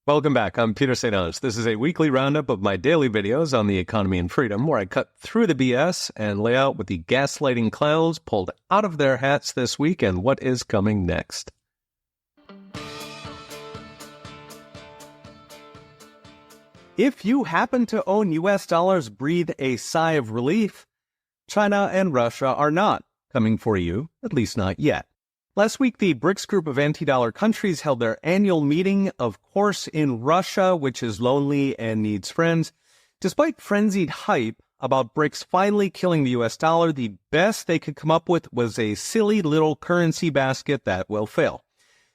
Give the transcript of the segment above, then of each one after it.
Welcome back. I'm Peter St. Onge. This is a weekly roundup of my daily videos on the economy and freedom, where I cut through the BS and lay out what the gaslighting clowns pulled out of their hats this week and what is coming next. If you happen to own US dollars, breathe a sigh of relief. China and Russia are not coming for you, at least not yet. Last week, the BRICS group of anti-dollar countries held their annual meeting, of course, in Russia, which is lonely and needs friends. Despite frenzied hype about BRICS finally killing the US dollar, the best they could come up with was a silly little currency basket that will fail.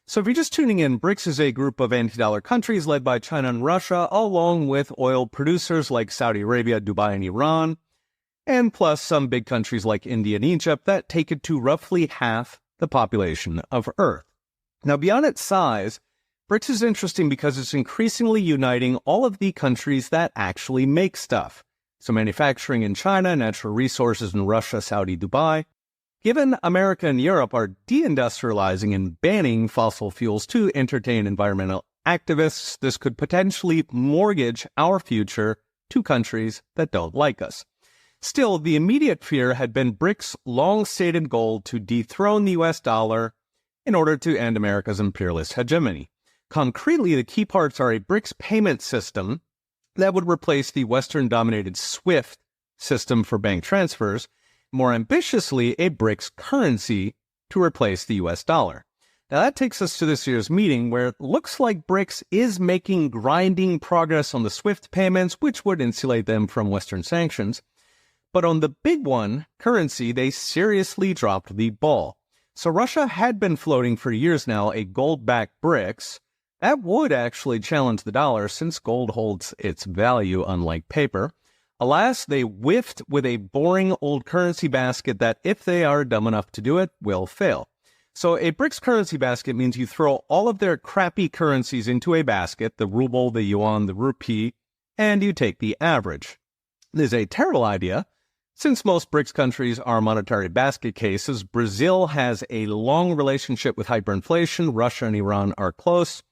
So if you're just tuning in, BRICS is a group of anti-dollar countries led by China and Russia, along with oil producers like Saudi Arabia, Dubai, and Iran, and plus some big countries like India and Egypt that take it to roughly half the population of Earth. Now, beyond its size, BRICS is interesting because it's increasingly uniting all of the countries that actually make stuff. So manufacturing in China, natural resources in Russia, Saudi, Dubai. Given America and Europe are deindustrializing and banning fossil fuels to entertain environmental activists, this could potentially mortgage our future to countries that don't like us. Still, the immediate fear had been BRICS' long-stated goal to dethrone the US dollar in order to end America's imperialist hegemony. Concretely, the key parts are a BRICS payment system that would replace the Western-dominated SWIFT system for bank transfers, more ambitiously, a BRICS currency to replace the US dollar. Now that takes us to this year's meeting, where it looks like BRICS is making grinding progress on the SWIFT payments, which would insulate them from Western sanctions. But on the big one, currency, they seriously dropped the ball. So Russia had been floating for years now a gold-backed BRICS. That would actually challenge the dollar since gold holds its value unlike paper. Alas, they whiffed with a boring old currency basket that, if they are dumb enough to do it, will fail. So a BRICS currency basket means you throw all of their crappy currencies into a basket, the ruble, the yuan, the rupee, and you take the average. This is a terrible idea. Since most BRICS countries are monetary basket cases, Brazil has a long relationship with hyperinflation, Russia and Iran are close.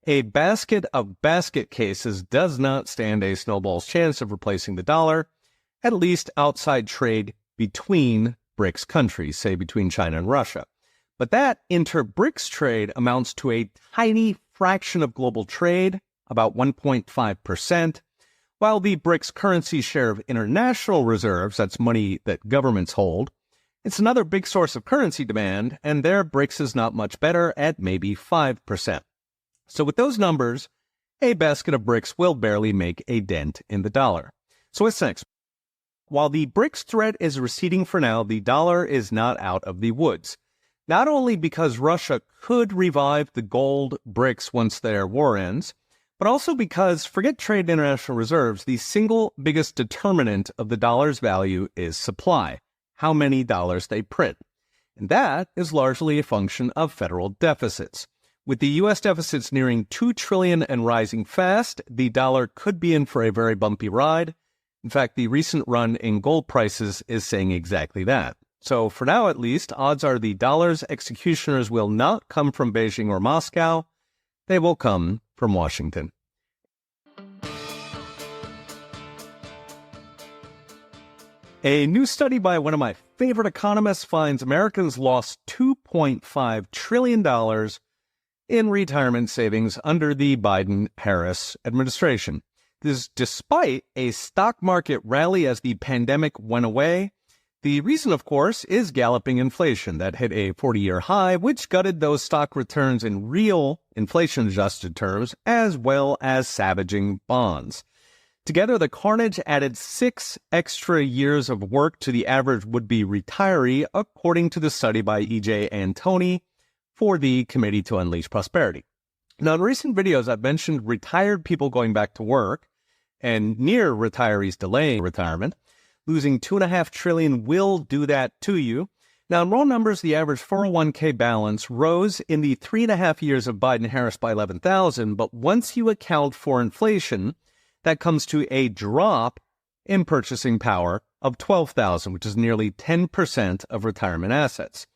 A basket of basket cases does not stand a snowball's chance of replacing the dollar, at least outside trade between BRICS countries, say between China and Russia. But that inter-BRICS trade amounts to a tiny fraction of global trade, about 1.5%. While the BRICS currency share of international reserves, that's money that governments hold, it's another big source of currency demand, and there BRICS is not much better at maybe 5%. So with those numbers, a basket of BRICS will barely make a dent in the dollar. So what's next? While the BRICS threat is receding for now, the dollar is not out of the woods. Not only because Russia could revive the gold BRICS once their war ends, but also because, forget trade and international reserves, the single biggest determinant of the dollar's value is supply, how many dollars they print. And that is largely a function of federal deficits. With the U.S. deficits nearing $2 trillion and rising fast, the dollar could be in for a very bumpy ride. In fact, the recent run in gold prices is saying exactly that. So for now, at least, odds are the dollar's executioners will not come from Beijing or Moscow. They will come from Washington. A new study by one of my favorite economists finds Americans lost $2.5 trillion in retirement savings under the Biden-Harris administration. This is despite a stock market rally as the pandemic went away. The reason, of course, is galloping inflation that hit a 40-year high, which gutted those stock returns in real inflation-adjusted terms, as well as savaging bonds. Together, the carnage added 6 extra years of work to the average would-be retiree, according to the study by E.J. Antoni for the Committee to Unleash Prosperity. Now, in recent videos, I've mentioned retired people going back to work and near retirees delaying retirement. Losing $2.5 trillion will do that to you. Now, in raw numbers, the average 401k balance rose in the 3.5 years of Biden-Harris by 11,000, but once you account for inflation, that comes to a drop in purchasing power of 12,000, which is nearly 10% of retirement assets.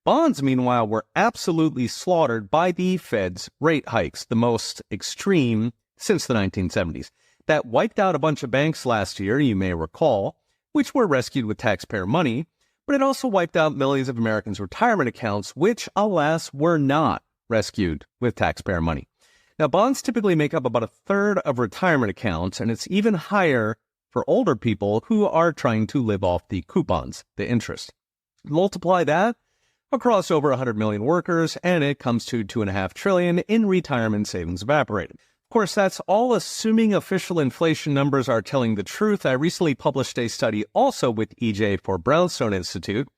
Bonds, meanwhile, were absolutely slaughtered by the Fed's rate hikes, the most extreme since the 1970s. That wiped out a bunch of banks last year, you may recall, which were rescued with taxpayer money, but it also wiped out millions of Americans' retirement accounts, which, alas, were not rescued with taxpayer money. Now, bonds typically make up about a third of retirement accounts, and it's even higher for older people who are trying to live off the coupons, the interest. Multiply that across over 100 million workers, and it comes to $2.5 trillion in retirement savings evaporated. Of course, that's all assuming official inflation numbers are telling the truth. I recently published a study also with EJ for Brownstone Institute,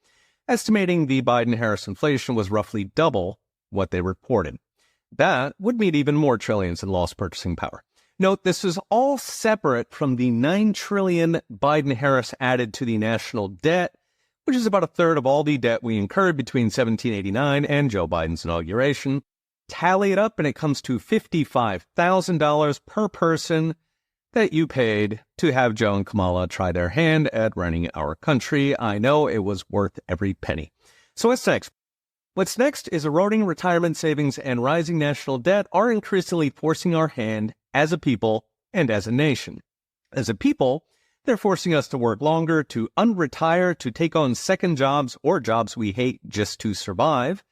estimating the Biden-Harris inflation was roughly double what they reported. That would mean even more trillions in lost purchasing power. Note, this is all separate from the $9 trillion Biden-Harris added to the national debt, which is about a third of all the debt we incurred between 1789 and Joe Biden's inauguration. Tally it up, and it comes to $55,000 per person that you paid to have Joe and Kamala try their hand at running our country. I know it was worth every penny. So what's next? What's next is eroding retirement savings and rising national debt are increasingly forcing our hand as a people and as a nation. As a people, they're forcing us to work longer, to unretire, to take on second jobs or jobs we hate just to survive.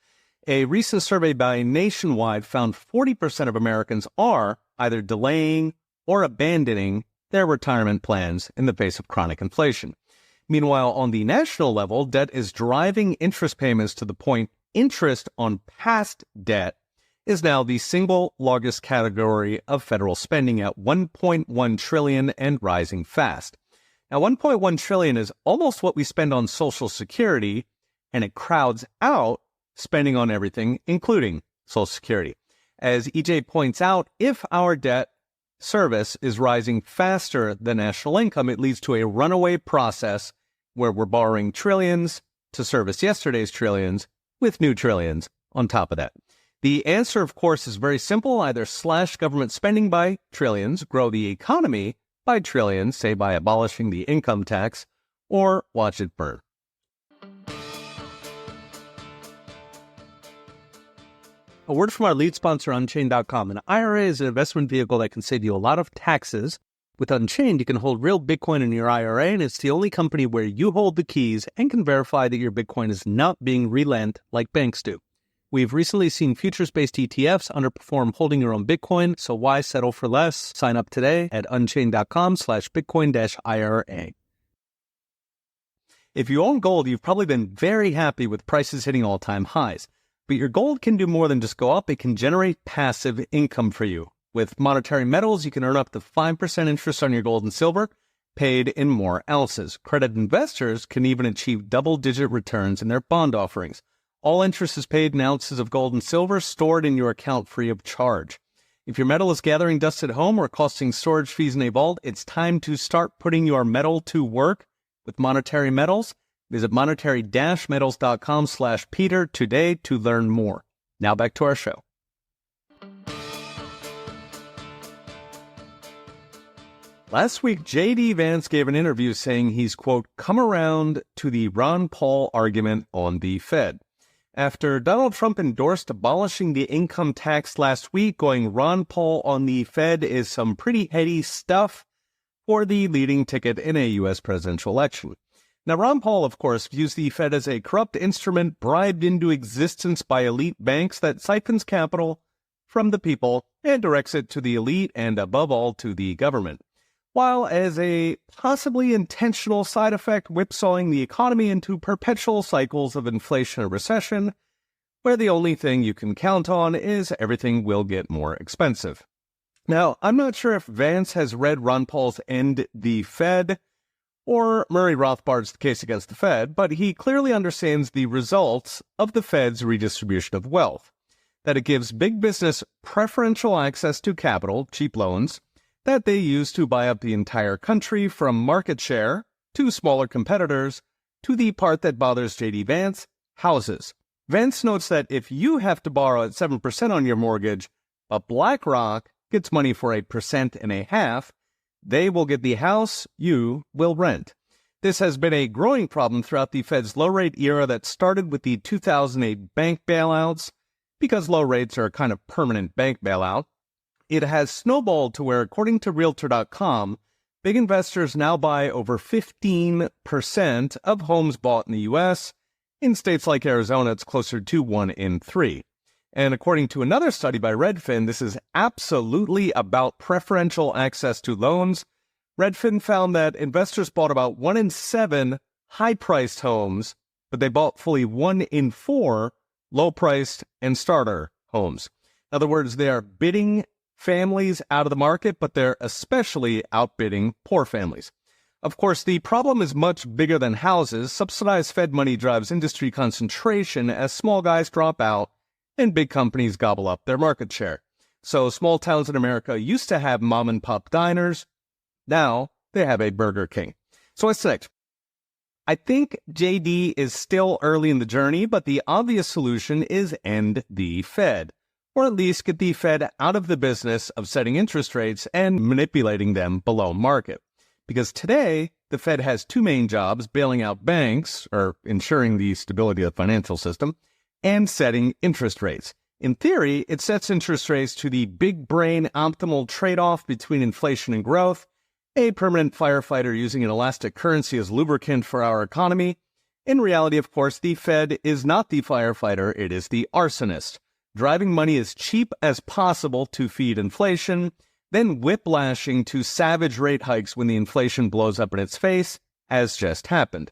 A recent survey by Nationwide found 40% of Americans are either delaying or abandoning their retirement plans in the face of chronic inflation. Meanwhile, on the national level, debt is driving interest payments to the point interest on past debt is now the single largest category of federal spending at $1.1 trillion and rising fast. Now, $1.1 trillion is almost what we spend on Social Security, and it crowds out spending on everything, including Social Security. As EJ points out, if our debt service is rising faster than national income, it leads to a runaway process where we're borrowing trillions to service yesterday's trillions with new trillions on top of that. The answer, of course, is very simple. Either slash government spending by trillions, grow the economy by trillions, say by abolishing the income tax, or watch it burn. A word from our lead sponsor, Unchained.com. An IRA is an investment vehicle that can save you a lot of taxes. With Unchained, you can hold real Bitcoin in your IRA, and it's the only company where you hold the keys and can verify that your Bitcoin is not being relent like banks do. We've recently seen futures-based ETFs underperform holding your own Bitcoin, so why settle for less? Sign up today at unchained.com/Bitcoin-IRA. If you own gold, you've probably been very happy with prices hitting all-time highs. But your gold can do more than just go up. It can generate passive income for you. With monetary metals, you can earn up to 5% interest on your gold and silver, paid in more ounces. Credit investors can even achieve double-digit returns in their bond offerings. All interest is paid in ounces of gold and silver stored in your account free of charge. If your metal is gathering dust at home or costing storage fees in a vault, it's time to start putting your metal to work with monetary metals. Visit monetary-metals.com/Peter today to learn more. Now back to our show. Last week, J.D. Vance gave an interview saying he's, quote, come around to the Ron Paul argument on the Fed. After Donald Trump endorsed abolishing the income tax last week, going Ron Paul on the Fed is some pretty heady stuff for the leading ticket in a U.S. presidential election. Now, Ron Paul, of course, views the Fed as a corrupt instrument bribed into existence by elite banks that siphons capital from the people and directs it to the elite and, above all, to the government, while as a possibly intentional side effect, whipsawing the economy into perpetual cycles of inflation and recession, where the only thing you can count on is everything will get more expensive. Now, I'm not sure if Vance has read Ron Paul's End the Fed or Murray Rothbard's The Case Against the Fed, but he clearly understands the results of the Fed's redistribution of wealth, that it gives big business preferential access to capital, cheap loans, that they use to buy up the entire country from market share to smaller competitors to the part that bothers J.D. Vance, houses. Vance notes that if you have to borrow at 7% on your mortgage, but BlackRock gets money for 1.5%, they will get the house you will rent. This has been a growing problem throughout the Fed's low-rate era that started with the 2008 bank bailouts. Because low rates are a kind of permanent bank bailout, it has snowballed to where, according to Realtor.com, big investors now buy over 15% of homes bought in the U.S. In states like Arizona, it's closer to 1 in 3. And according to another study by Redfin, this is absolutely about preferential access to loans. Redfin found that investors bought about 1 in 7 high-priced homes, but they bought fully 1 in 4 low-priced and starter homes. In other words, they are bidding families out of the market, but they're especially outbidding poor families. Of course, the problem is much bigger than houses. Subsidized Fed money drives industry concentration as small guys drop out and big companies gobble up their market share. So small towns in America used to have mom-and-pop diners. Now they have a Burger King. So what's next? I think JD is still early in the journey, but the obvious solution is end the Fed, or at least get the Fed out of the business of setting interest rates and manipulating them below market. Because today, the Fed has 2 main jobs: bailing out banks, or ensuring the stability of the financial system, and setting interest rates. In theory, it sets interest rates to the big brain optimal trade-off between inflation and growth, a permanent firefighter using an elastic currency as lubricant for our economy. In reality, of course, the Fed is not the firefighter, it is the arsonist, driving money as cheap as possible to feed inflation, then whiplashing to savage rate hikes when the inflation blows up in its face, as just happened.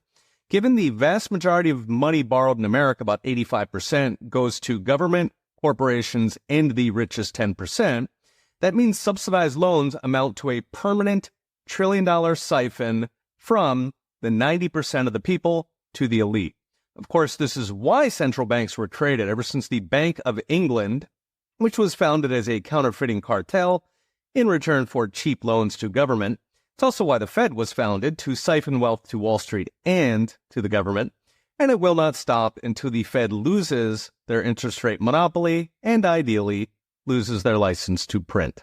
Given the vast majority of money borrowed in America, about 85%, goes to government, corporations, and the richest 10%, that means subsidized loans amount to a permanent trillion-dollar siphon from the 90% of the people to the elite. Of course, this is why central banks were created ever since the Bank of England, which was founded as a counterfeiting cartel in return for cheap loans to government. It's also why the Fed was founded, to siphon wealth to Wall Street and to the government. And it will not stop until the Fed loses their interest rate monopoly and, ideally, loses their license to print.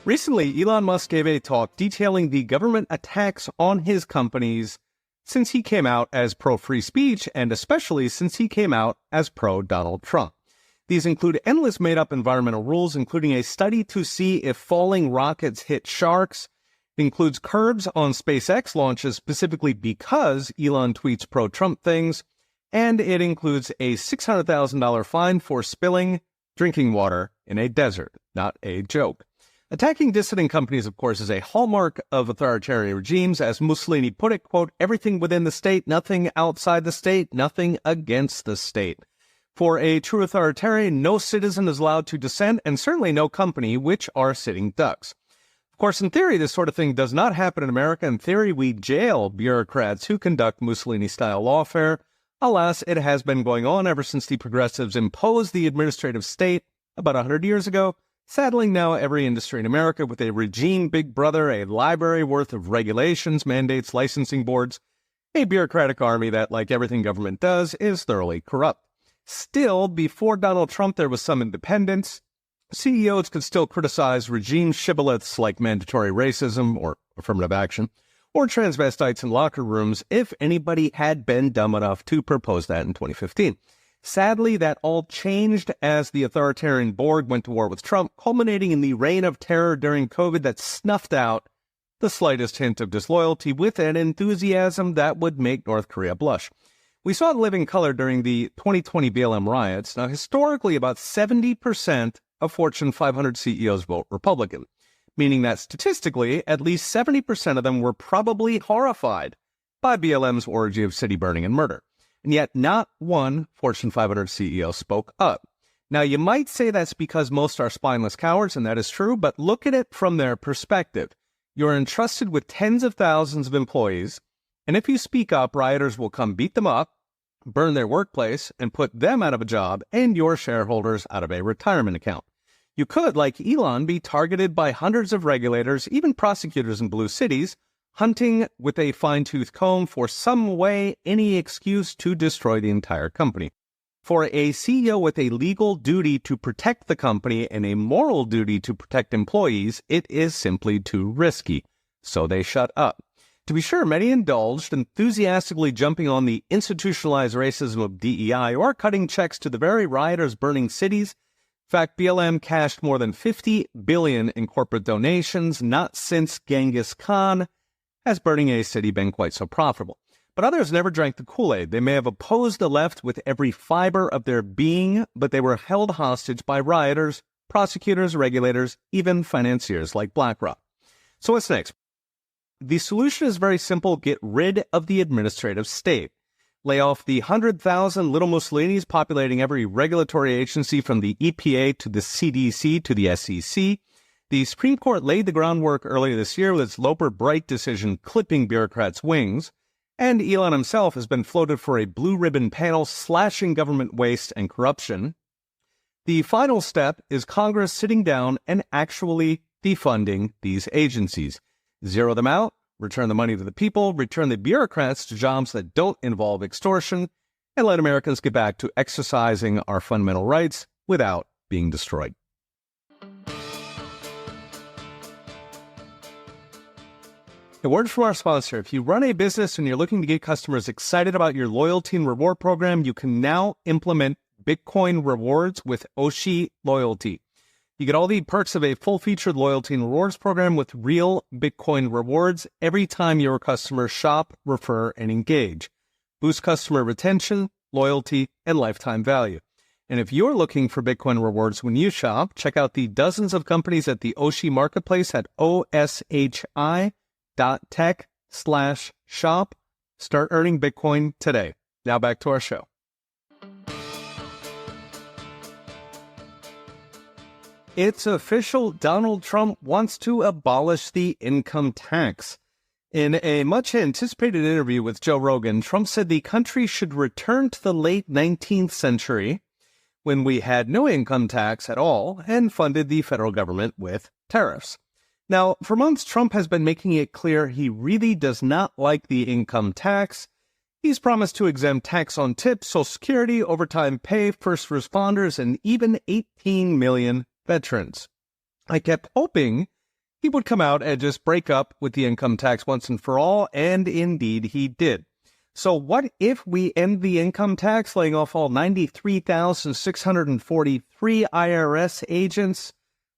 Recently, Elon Musk gave a talk detailing the government attacks on his companies since he came out as pro-free speech, and especially since he came out as pro-Donald Trump. These include endless made-up environmental rules, including a study to see if falling rockets hit sharks. It includes curbs on SpaceX launches specifically because Elon tweets pro-Trump things. And it includes a $600,000 fine for spilling drinking water in a desert. Not a joke. Attacking dissident companies, of course, is a hallmark of authoritarian regimes. As Mussolini put it, quote, "Everything within the state, nothing outside the state, nothing against the state." For a true authoritarian, no citizen is allowed to dissent, and certainly no company, which are sitting ducks. Of course, in theory, this sort of thing does not happen in America. In theory, we jail bureaucrats who conduct Mussolini-style lawfare. Alas, it has been going on ever since the progressives imposed the administrative state about 100 years ago, saddling now every industry in America with a regime big brother, a library worth of regulations, mandates, licensing boards, a bureaucratic army that, like everything government does, is thoroughly corrupt. Still, before Donald Trump, there was some independence. CEOs could still criticize regime shibboleths like mandatory racism or affirmative action, or transvestites in locker rooms if anybody had been dumb enough to propose that in 2015. Sadly, that all changed as the authoritarian Borg went to war with Trump, culminating in the reign of terror during COVID that snuffed out the slightest hint of disloyalty with an enthusiasm that would make North Korea blush. We saw it in living color during the 2020 BLM riots. Now, historically, about 70% of Fortune 500 CEOs vote Republican, meaning that statistically, at least 70% of them were probably horrified by BLM's orgy of city burning and murder. And yet not one Fortune 500 CEO spoke up. Now, you might say that's because most are spineless cowards, and that is true, but look at it from their perspective. You're entrusted with tens of thousands of employees, and if you speak up, rioters will come beat them up, burn their workplace, and put them out of a job and your shareholders out of a retirement account. You could, like Elon, be targeted by hundreds of regulators, even prosecutors in blue cities, hunting with a fine-tooth comb for some way, any excuse to destroy the entire company. For a CEO with a legal duty to protect the company and a moral duty to protect employees, it is simply too risky. So they shut up. To be sure, many indulged, enthusiastically jumping on the institutionalized racism of DEI or cutting checks to the very rioters burning cities. In fact, BLM cashed more than $50 billion in corporate donations, not since Genghis Khan has burning a city been quite so profitable. But others never drank the Kool-Aid. They may have opposed the left with every fiber of their being, but they were held hostage by rioters, prosecutors, regulators, even financiers like BlackRock. So what's next? The solution is very simple. Get rid of the administrative state. Lay off the 100,000 little Mussolinis populating every regulatory agency from the EPA to the CDC to the SEC. The Supreme Court laid the groundwork earlier this year with its Loper Bright decision clipping bureaucrats' wings. And Elon himself has been floated for a blue ribbon panel slashing government waste and corruption. The final step is Congress sitting down and actually defunding these agencies. Zero them out, return the money to the people, return the bureaucrats to jobs that don't involve extortion, and let Americans get back to exercising our fundamental rights without being destroyed. A word from our sponsor. If you run a business and you're looking to get customers excited about your loyalty and reward program, you can now implement Bitcoin rewards with Oshi Loyalty. You get all the perks of a full-featured loyalty and rewards program with real Bitcoin rewards every time your customers shop, refer, and engage. Boost customer retention, loyalty, and lifetime value. And if you're looking for Bitcoin rewards when you shop, check out the dozens of companies at the Oshi Marketplace at oshi.tech/shop. Start earning Bitcoin today. Now back to our show. It's official. Donald Trump wants to abolish the income tax. In a much-anticipated interview with Joe Rogan, Trump said the country should return to the late 19th century when we had no income tax at all and funded the federal government with tariffs. Now, for months, Trump has been making it clear he really does not like the income tax. He's promised to exempt tax on tips, Social Security, overtime pay, first responders, and even 18 million veterans. I kept hoping he would come out and just break up with the income tax once and for all, and indeed he did. So what if we end the income tax, laying off all 93,643 IRS agents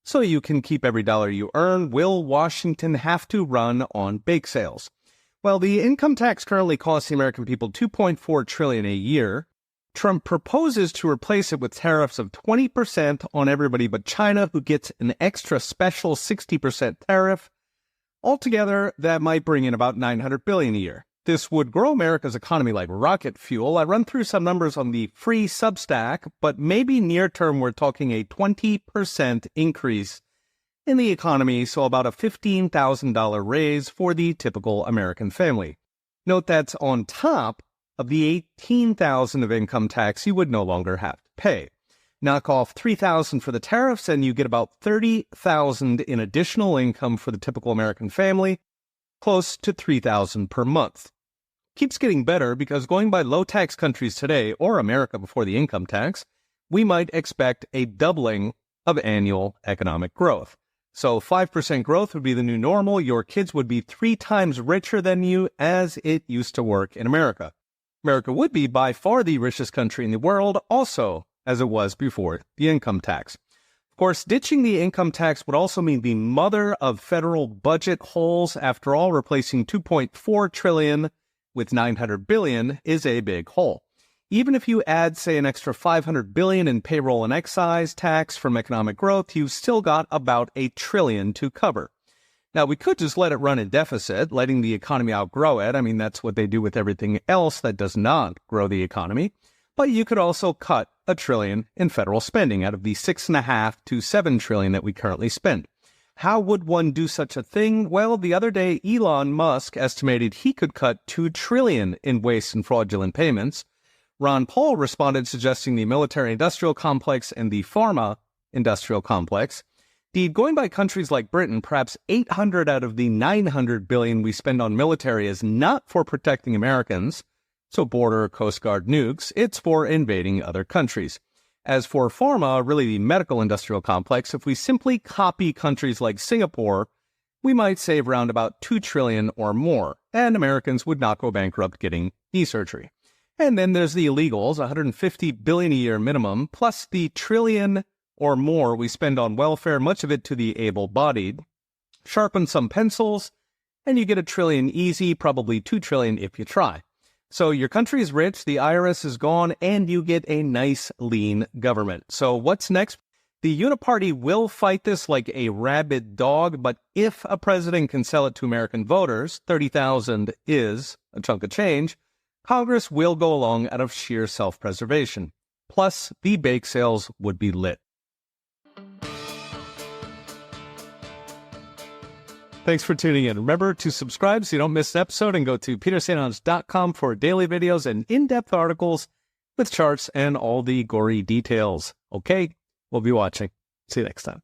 so you can keep every dollar you earn? Will Washington have to run on bake sales? Well, the income tax currently costs the American people $2.4 trillion a year. Trump proposes to replace it with tariffs of 20% on everybody but China, who gets an extra special 60% tariff. Altogether, that might bring in about $900 billion a year. This would grow America's economy like rocket fuel. I run through some numbers on the free Substack, but maybe near term we're talking a 20% increase in the economy, so about a $15,000 raise for the typical American family. Note that's on top of the $18,000 of income tax you would no longer have to pay. Knock off $3,000 for the tariffs, and you get about $30,000 in additional income for the typical American family, close to $3,000 per month. Keeps getting better because going by low-tax countries today, or America before the income tax, we might expect a doubling of annual economic growth. So 5% growth would be the new normal. Your kids would be 3 times richer than you as it used to work in America. America would be by far the richest country in the world, also as it was before the income tax. Of course, ditching the income tax would also mean the mother of federal budget holes. After all, replacing $2.4 trillion with $900 billion is a big hole. Even if you add, say, an extra $500 billion in payroll and excise tax from economic growth, you've still got about $1 trillion to cover. Now, we could just let it run in deficit, letting the economy outgrow it. I mean, that's what they do with everything else that does not grow the economy. But you could also cut $1 trillion in federal spending out of the $6.5 to $7 trillion that we currently spend. How would one do such a thing? Well, the other day, Elon Musk estimated he could cut $2 trillion in waste and fraudulent payments. Ron Paul responded, suggesting the military-industrial complex and the pharma-industrial complex. Indeed, going by countries like Britain, perhaps 800 out of the 900 billion we spend on military is not for protecting Americans. So border, Coast Guard nukes, it's for invading other countries. As for pharma, really the medical industrial complex, if we simply copy countries like Singapore, we might save around about $2 trillion or more, and Americans would not go bankrupt getting knee surgery. And then there's the illegals, $150 billion a year minimum, plus the trillion or more we spend on welfare, much of it to the able-bodied. Sharpen some pencils, and you get $1 trillion easy, probably $2 trillion if you try. So your country is rich, the IRS is gone, and you get a nice, lean government. So what's next? The Uniparty will fight this like a rabid dog, but if a president can sell it to American voters, 30,000 is a chunk of change, Congress will go along out of sheer self-preservation. Plus, the bake sales would be lit. Thanks for tuning in. Remember to subscribe so you don't miss an episode, and go to petersanons.com for daily videos and in-depth articles with charts and all the gory details. Okay, we'll be watching. See you next time.